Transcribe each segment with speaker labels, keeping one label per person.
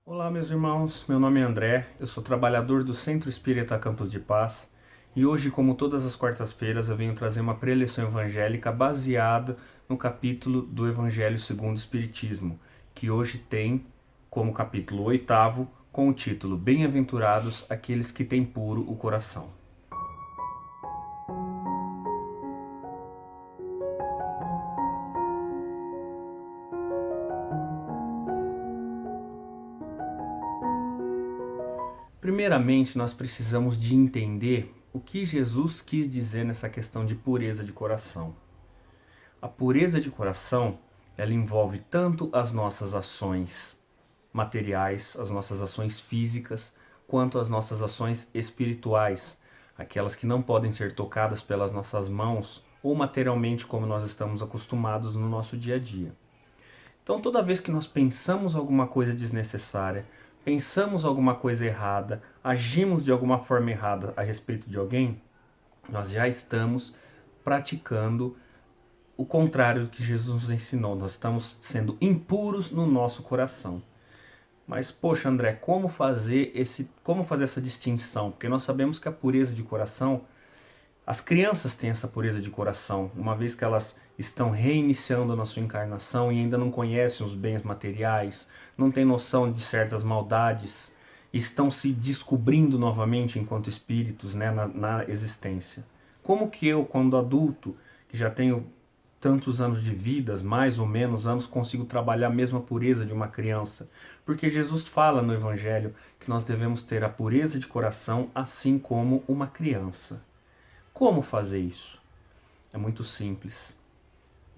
Speaker 1: Olá, meus irmãos. Meu nome é André, eu sou trabalhador do Centro Espírita Campos de Paz e hoje, como todas as quartas-feiras, eu venho trazer uma preleção evangélica baseada no capítulo do Evangelho segundo o Espiritismo, que hoje tem como capítulo 8º com o título Bem-aventurados aqueles que têm puro o coração. Primeiramente, nós precisamos de entender o que Jesus quis dizer nessa questão de pureza de coração. A pureza de coração, ela envolve tanto as nossas ações materiais, as nossas ações físicas, quanto as nossas ações espirituais, aquelas que não podem ser tocadas pelas nossas mãos ou materialmente como nós estamos acostumados no nosso dia a dia. Então, toda vez que nós pensamos alguma coisa desnecessária, pensamos alguma coisa errada, agimos de alguma forma errada a respeito de alguém, nós já estamos praticando o contrário do que Jesus nos ensinou. Nós estamos sendo impuros no nosso coração. Mas, poxa, André, como fazer essa distinção? Porque nós sabemos que a pureza de coração, as crianças têm essa pureza de coração, uma vez que elas estão reiniciando na sua encarnação e ainda não conhecem os bens materiais, não têm noção de certas maldades, estão se descobrindo novamente enquanto espíritos, né, na existência. Como que eu, quando adulto, que já tenho tantos anos de vidas, mais ou menos anos, consigo trabalhar a mesma pureza de uma criança? Porque Jesus fala no Evangelho que nós devemos ter a pureza de coração assim como uma criança. Como fazer isso? É muito simples.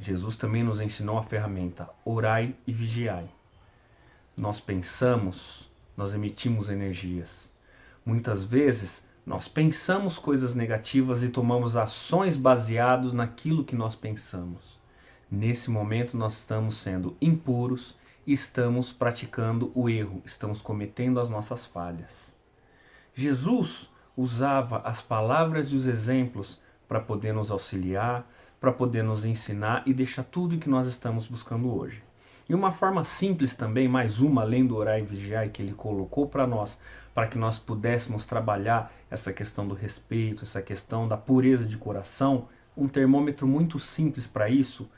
Speaker 1: Jesus também nos ensinou a ferramenta: orai e vigiai. Nós pensamos, nós emitimos energias. Muitas vezes nós pensamos coisas negativas e tomamos ações baseadas naquilo que nós pensamos. Nesse momento nós estamos sendo impuros e estamos praticando o erro, estamos cometendo as nossas falhas. Jesus usava as palavras e os exemplos para poder nos auxiliar, para poder nos ensinar e deixar tudo o que nós estamos buscando hoje. E uma forma simples também, mais uma além do orar e vigiar, que ele colocou para nós, para que nós pudéssemos trabalhar essa questão do respeito, essa questão da pureza de coração, um termômetro muito simples para isso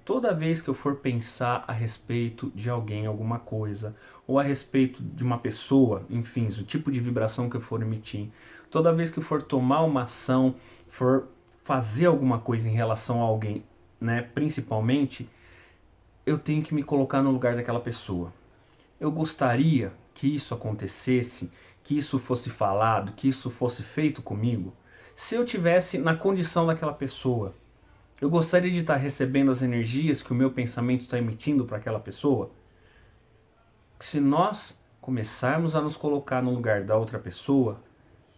Speaker 1: toda vez que eu for pensar a respeito de alguém, alguma coisa, ou a respeito de uma pessoa, enfim, o tipo de vibração que eu for emitir, toda vez que eu for tomar uma ação, for fazer alguma coisa em relação a alguém, né, principalmente, eu tenho que me colocar no lugar daquela pessoa. Eu gostaria que isso acontecesse, que isso fosse falado, que isso fosse feito comigo, se eu tivesse na condição daquela pessoa. Eu gostaria de estar recebendo as energias que o meu pensamento está emitindo para aquela pessoa. Se nós começarmos a nos colocar no lugar da outra pessoa,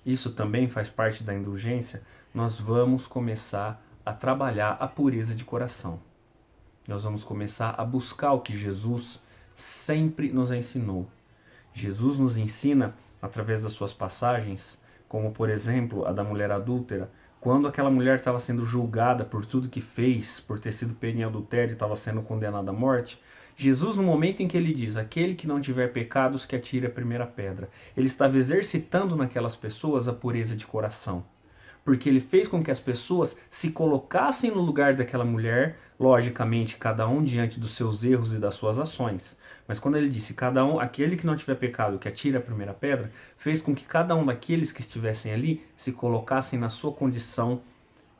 Speaker 1: isso também faz parte da indulgência, nós vamos começar a trabalhar a pureza de coração. Nós vamos começar a buscar o que Jesus sempre nos ensinou. Jesus nos ensina, através das suas passagens, como por exemplo a da mulher adúltera, quando aquela mulher estava sendo julgada por tudo que fez, por ter sido pega em adultério e estava sendo condenada à morte, Jesus, no momento em que ele diz: aquele que não tiver pecados, que atire a primeira pedra, ele estava exercitando naquelas pessoas a pureza de coração. Porque ele fez com que as pessoas se colocassem no lugar daquela mulher, logicamente, cada um diante dos seus erros e das suas ações. Mas quando ele disse: cada um, aquele que não tiver pecado, que atire a primeira pedra, fez com que cada um daqueles que estivessem ali se colocassem na sua condição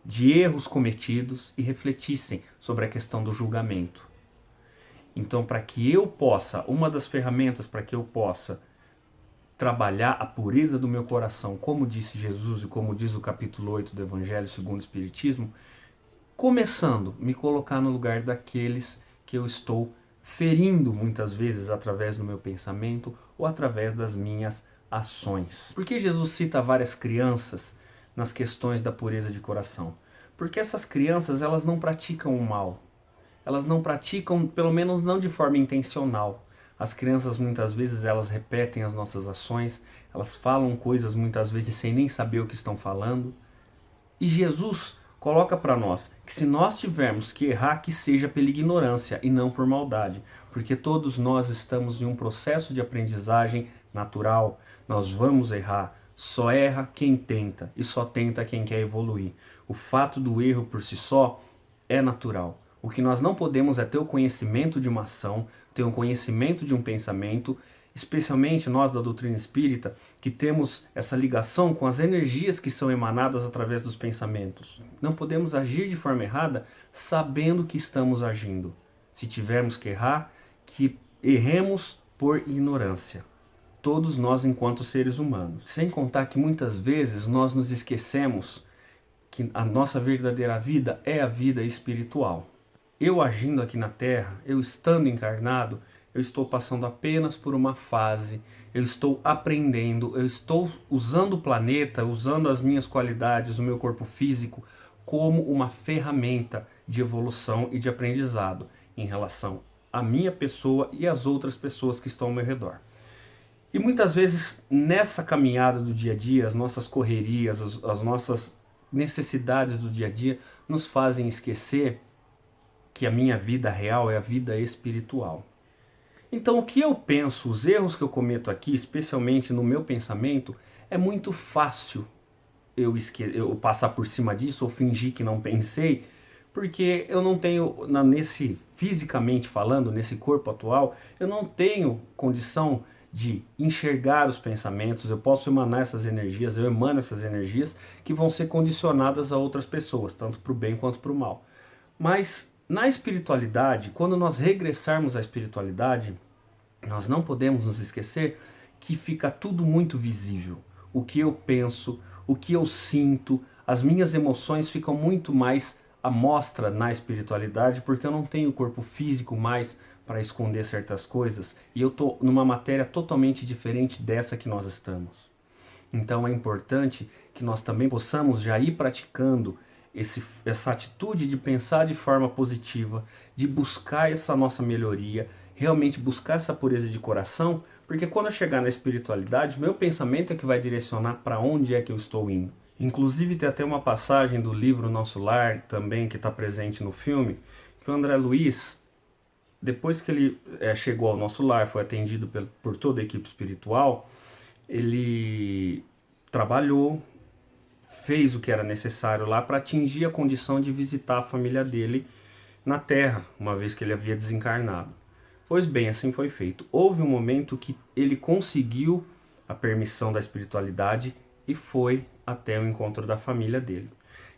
Speaker 1: de erros cometidos e refletissem sobre a questão do julgamento. Então, para que eu possa, uma das ferramentas para que eu possa trabalhar a pureza do meu coração, como disse Jesus e como diz o capítulo 8 do Evangelho segundo o Espiritismo, começando a me colocar no lugar daqueles que eu estou ferindo muitas vezes através do meu pensamento ou através das minhas ações. Por que Jesus cita várias crianças nas questões da pureza de coração? Porque essas crianças, elas não praticam o mal. Elas não praticam, pelo menos não de forma intencional. As crianças muitas vezes elas repetem as nossas ações, elas falam coisas muitas vezes sem nem saber o que estão falando. E Jesus, coloca para nós que se nós tivermos que errar, que seja pela ignorância e não por maldade, porque todos nós estamos em um processo de aprendizagem natural, nós vamos errar, só erra quem tenta e só tenta quem quer evoluir. O fato do erro por si só é natural. O que nós não podemos é ter o conhecimento de uma ação, ter o conhecimento de um pensamento, especialmente nós da doutrina espírita, que temos essa ligação com as energias que são emanadas através dos pensamentos. Não podemos agir de forma errada sabendo que estamos agindo. Se tivermos que errar, que erremos por ignorância. Todos nós enquanto seres humanos. Sem contar que muitas vezes nós nos esquecemos que a nossa verdadeira vida é a vida espiritual. Eu agindo aqui na Terra, eu estando encarnado, eu estou passando apenas por uma fase, eu estou aprendendo, eu estou usando o planeta, usando as minhas qualidades, o meu corpo físico, como uma ferramenta de evolução e de aprendizado em relação à minha pessoa e às outras pessoas que estão ao meu redor. E muitas vezes nessa caminhada do dia a dia, as nossas correrias, as nossas necessidades do dia a dia nos fazem esquecer que a minha vida real é a vida espiritual. Então o que eu penso, os erros que eu cometo aqui, especialmente no meu pensamento, é muito fácil eu passar por cima disso ou fingir que não pensei, porque eu não tenho, fisicamente falando, nesse corpo atual, eu não tenho condição de enxergar os pensamentos, eu posso emanar essas energias, eu emano essas energias que vão ser condicionadas a outras pessoas, tanto para o bem quanto para o mal. Mas na espiritualidade, quando nós regressarmos à espiritualidade, nós não podemos nos esquecer que fica tudo muito visível. O que eu penso, o que eu sinto, as minhas emoções ficam muito mais à mostra na espiritualidade, porque eu não tenho corpo físico mais para esconder certas coisas e eu estou numa matéria totalmente diferente dessa que nós estamos. Então é importante que nós também possamos já ir praticando essa atitude de pensar de forma positiva, de buscar essa nossa melhoria, realmente buscar essa pureza de coração, porque quando eu chegar na espiritualidade, meu pensamento é que vai direcionar para onde é que eu estou indo. Inclusive tem até uma passagem do livro Nosso Lar, também que está presente no filme, que o André Luiz, depois que ele chegou ao nosso lar, foi atendido por toda a equipe espiritual, ele trabalhou, fez o que era necessário lá para atingir a condição de visitar a família dele na Terra, uma vez que ele havia desencarnado. Pois bem, assim foi feito. Houve um momento que ele conseguiu a permissão da espiritualidade e foi até o encontro da família dele.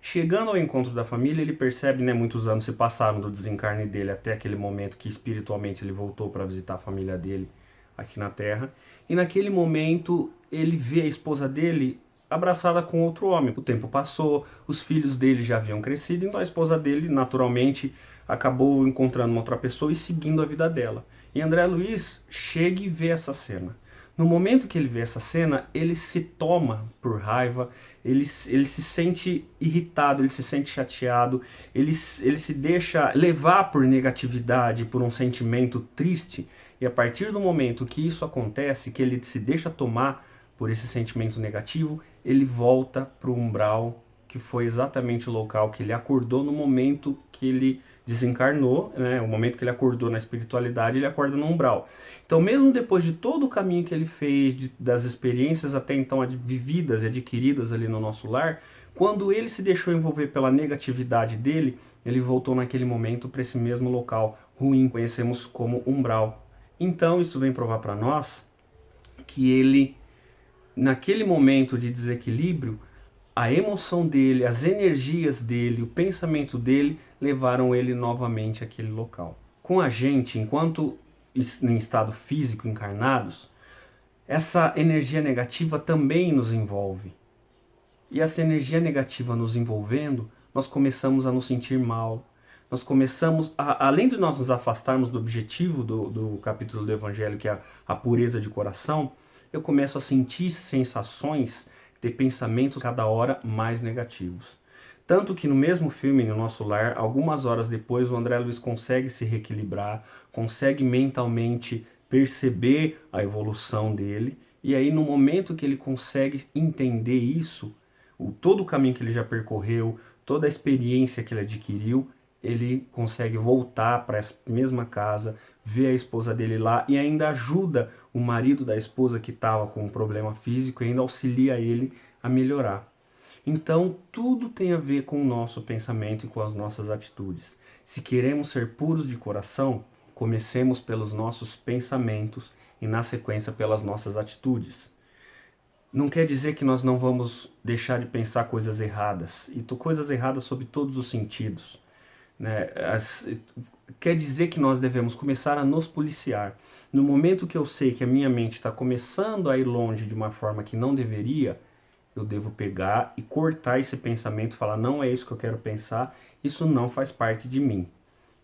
Speaker 1: Chegando ao encontro da família, ele percebe, muitos anos se passaram do desencarne dele até aquele momento que espiritualmente ele voltou para visitar a família dele aqui na Terra. E naquele momento ele vê a esposa dele abraçada com outro homem. O tempo passou, os filhos dele já haviam crescido, então a esposa dele naturalmente acabou encontrando uma outra pessoa e seguindo a vida dela. E André Luiz chega e vê essa cena. No momento que ele vê essa cena, ele se toma por raiva, ele se sente irritado, ele se sente chateado, ele se deixa levar por negatividade, por um sentimento triste. E a partir do momento que isso acontece, que ele se deixa tomar por esse sentimento negativo, ele volta para o umbral, que foi exatamente o local que ele acordou no momento que ele desencarnou, o momento que ele acordou na espiritualidade, ele acorda no umbral. Então, mesmo depois de todo o caminho que ele fez, das experiências até então vividas e adquiridas ali no nosso lar, quando ele se deixou envolver pela negatividade dele, ele voltou naquele momento para esse mesmo local ruim, conhecemos como umbral. Então, isso vem provar para nós que ele, naquele momento de desequilíbrio, a emoção dele, as energias dele, o pensamento dele levaram ele novamente àquele local. Com a gente, enquanto em estado físico encarnados, essa energia negativa também nos envolve. E essa energia negativa nos envolvendo, nós começamos a nos sentir mal. Nós começamos, além de nós nos afastarmos do objetivo do capítulo do Evangelho, que é a pureza de coração, eu começo a sentir sensações, ter pensamentos cada hora mais negativos. Tanto que no mesmo filme, No Nosso Lar, algumas horas depois, o André Luiz consegue se reequilibrar, consegue mentalmente perceber a evolução dele, e aí no momento que ele consegue entender isso, todo o caminho que ele já percorreu, toda a experiência que ele adquiriu, ele consegue voltar para essa mesma casa, ver a esposa dele lá e ainda ajuda o marido da esposa que estava com um problema físico e ainda auxilia ele a melhorar. Então, tudo tem a ver com o nosso pensamento e com as nossas atitudes. Se queremos ser puros de coração, comecemos pelos nossos pensamentos e, na sequência, pelas nossas atitudes. Não quer dizer que nós não vamos deixar de pensar coisas erradas, e coisas erradas sob todos os sentidos, né? Quer dizer que nós devemos começar a nos policiar. No momento que eu sei que a minha mente está começando a ir longe de uma forma que não deveria, eu devo pegar e cortar esse pensamento e falar, não é isso que eu quero pensar, isso não faz parte de mim.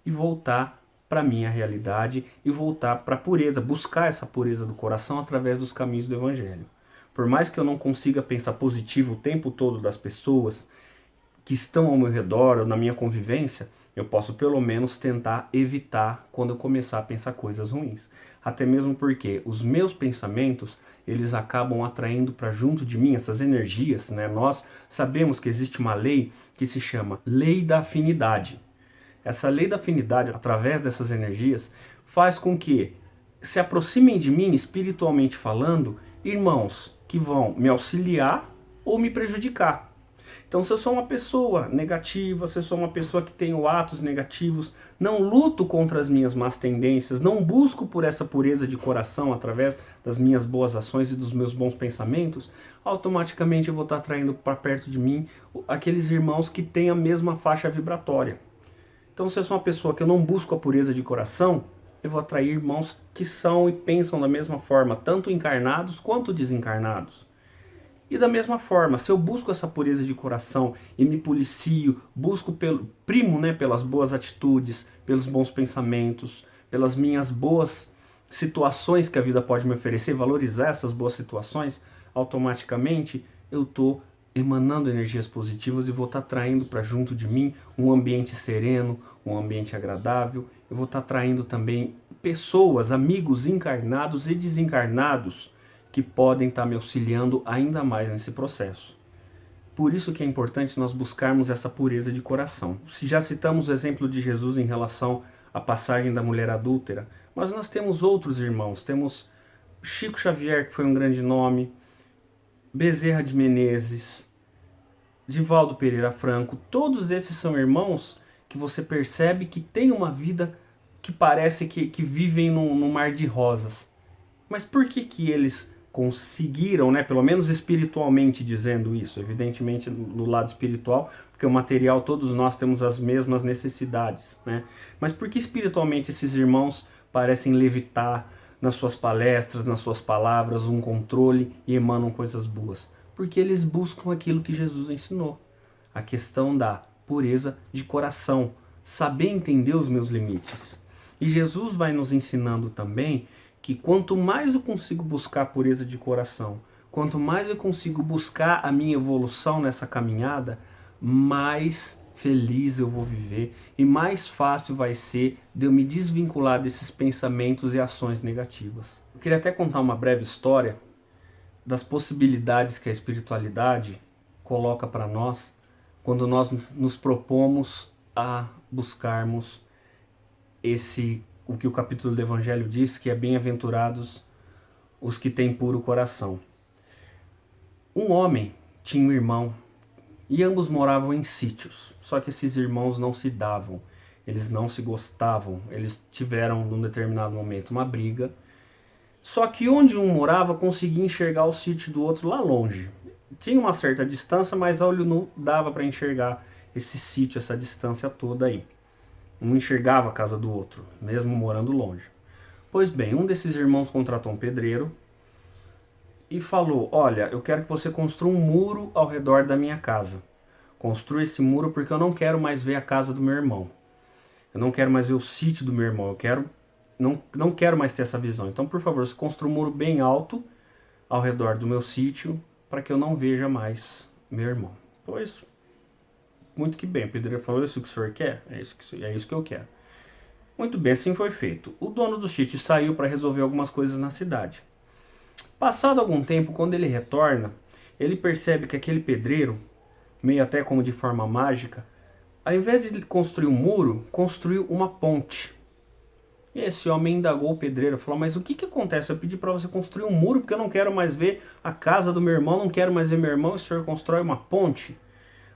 Speaker 1: E voltar para a minha realidade e voltar para a pureza, buscar essa pureza do coração através dos caminhos do Evangelho. Por mais que eu não consiga pensar positivo o tempo todo das pessoas que estão ao meu redor ou na minha convivência, eu posso pelo menos tentar evitar quando eu começar a pensar coisas ruins. Até mesmo porque os meus pensamentos, eles acabam atraindo para junto de mim essas energias, né? Nós sabemos que existe uma lei que se chama Lei da Afinidade. Essa lei da afinidade, através dessas energias, faz com que se aproximem de mim, espiritualmente falando, irmãos que vão me auxiliar ou me prejudicar. Então, se eu sou uma pessoa negativa, se eu sou uma pessoa que tenho atos negativos, não luto contra as minhas más tendências, não busco por essa pureza de coração através das minhas boas ações e dos meus bons pensamentos, automaticamente eu vou estar atraindo para perto de mim aqueles irmãos que têm a mesma faixa vibratória. Então, se eu sou uma pessoa que eu não busco a pureza de coração, eu vou atrair irmãos que são e pensam da mesma forma, tanto encarnados quanto desencarnados. E da mesma forma, se eu busco essa pureza de coração e me policio, primo, né, pelas boas atitudes, pelos bons pensamentos, pelas minhas boas situações que a vida pode me oferecer, valorizar essas boas situações, automaticamente eu estou emanando energias positivas e vou estar atraindo para junto de mim um ambiente sereno, um ambiente agradável. Eu vou estar atraindo também pessoas, amigos encarnados e desencarnados, que podem estar me auxiliando ainda mais nesse processo. Por isso que é importante nós buscarmos essa pureza de coração. Se já citamos o exemplo de Jesus em relação à passagem da mulher adúltera, mas nós temos outros irmãos. Temos Chico Xavier, que foi um grande nome, Bezerra de Menezes, Divaldo Pereira Franco. Todos esses são irmãos que você percebe que têm uma vida que parece que vivem num mar de rosas. Mas por que eles conseguiram, né, pelo menos espiritualmente dizendo isso, evidentemente no lado espiritual, porque o material todos nós temos as mesmas necessidades, né? Mas por que espiritualmente esses irmãos parecem levitar nas suas palestras, nas suas palavras, um controle e emanam coisas boas? Porque eles buscam aquilo que Jesus ensinou, a questão da pureza de coração, saber entender os meus limites. E Jesus vai nos ensinando também que quanto mais eu consigo buscar a pureza de coração, quanto mais eu consigo buscar a minha evolução nessa caminhada, mais feliz eu vou viver e mais fácil vai ser de eu me desvincular desses pensamentos e ações negativas. Eu queria até contar uma breve história das possibilidades que a espiritualidade coloca para nós quando nós nos propomos a buscarmos o que o capítulo do Evangelho diz, que é bem-aventurados os que têm puro coração. Um homem tinha um irmão e ambos moravam em sítios, só que esses irmãos não se davam, eles não se gostavam, eles tiveram num determinado momento uma briga, só que onde um morava conseguia enxergar o sítio do outro lá longe. Tinha uma certa distância, mas a olho nu dava para enxergar esse sítio, essa distância toda aí. Um enxergava a casa do outro, mesmo morando longe. Pois bem, um desses irmãos contratou um pedreiro e falou: olha, eu quero que você construa um muro ao redor da minha casa. Construa esse muro porque eu não quero mais ver a casa do meu irmão. Eu não quero mais ver o sítio do meu irmão. Não quero mais ter essa visão. Então, por favor, você construa um muro bem alto ao redor do meu sítio para que eu não veja mais meu irmão. Pois, muito que bem. O pedreiro falou: isso que o senhor quer? É isso que eu quero. Muito bem, assim foi feito. O dono do sítio saiu para resolver algumas coisas na cidade. Passado algum tempo, quando ele retorna, ele percebe que aquele pedreiro meio até como de forma mágica, ao invés de construir um muro, construiu uma ponte. E esse homem indagou o pedreiro, falou, mas o que que acontece? Eu pedi para você construir um muro porque eu não quero mais ver a casa do meu irmão, não quero mais ver meu irmão, e o senhor constrói uma ponte?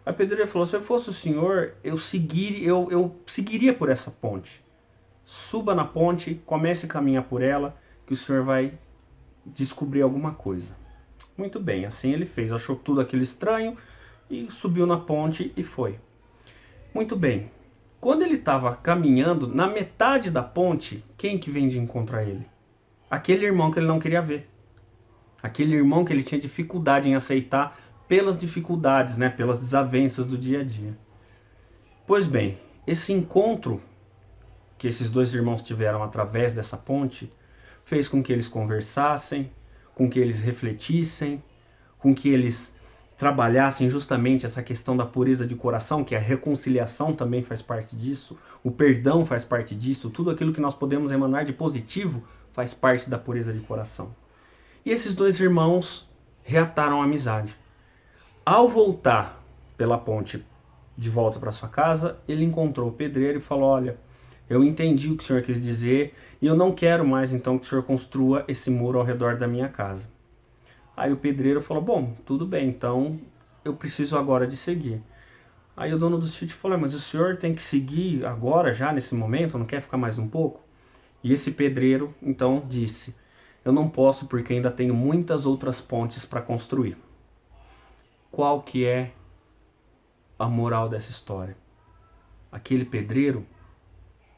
Speaker 1: Aí o pedreiro falou, se eu fosse o senhor, eu seguiria por essa ponte. Suba na ponte, comece a caminhar por ela, que o senhor vai descobrir alguma coisa. Muito bem, assim ele fez, achou tudo aquilo estranho e subiu na ponte e foi. Muito bem. Quando ele estava caminhando, na metade da ponte, quem que vem de encontrar ele? Aquele irmão que ele não queria ver. Aquele irmão que ele tinha dificuldade em aceitar pelas dificuldades, né, pelas desavenças do dia a dia. Pois bem, esse encontro que esses dois irmãos tiveram através dessa ponte fez com que eles conversassem, com que eles refletissem, com que eles trabalhassem justamente essa questão da pureza de coração, que a reconciliação também faz parte disso, o perdão faz parte disso, tudo aquilo que nós podemos emanar de positivo faz parte da pureza de coração. E esses dois irmãos reataram a amizade. Ao voltar pela ponte de volta para sua casa, ele encontrou o pedreiro e falou, olha, eu entendi o que o senhor quis dizer e eu não quero mais então que o senhor construa esse muro ao redor da minha casa. Aí o pedreiro falou, bom, tudo bem, então eu preciso agora de seguir. Aí o dono do sítio falou, mas o senhor tem que seguir agora, já nesse momento, não quer ficar mais um pouco? E esse pedreiro então disse, eu não posso porque ainda tenho muitas outras pontes para construir. Qual que é a moral dessa história? Aquele pedreiro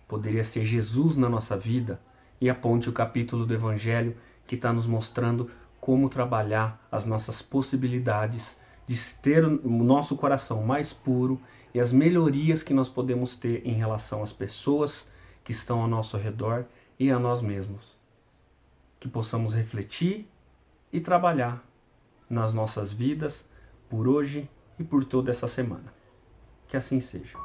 Speaker 1: poderia ser Jesus na nossa vida e a ponte, o capítulo do Evangelho que está nos mostrando como trabalhar as nossas possibilidades de ter o nosso coração mais puro e as melhorias que nós podemos ter em relação às pessoas que estão ao nosso redor e a nós mesmos. Que possamos refletir e trabalhar nas nossas vidas por hoje e por toda essa semana. Que assim seja.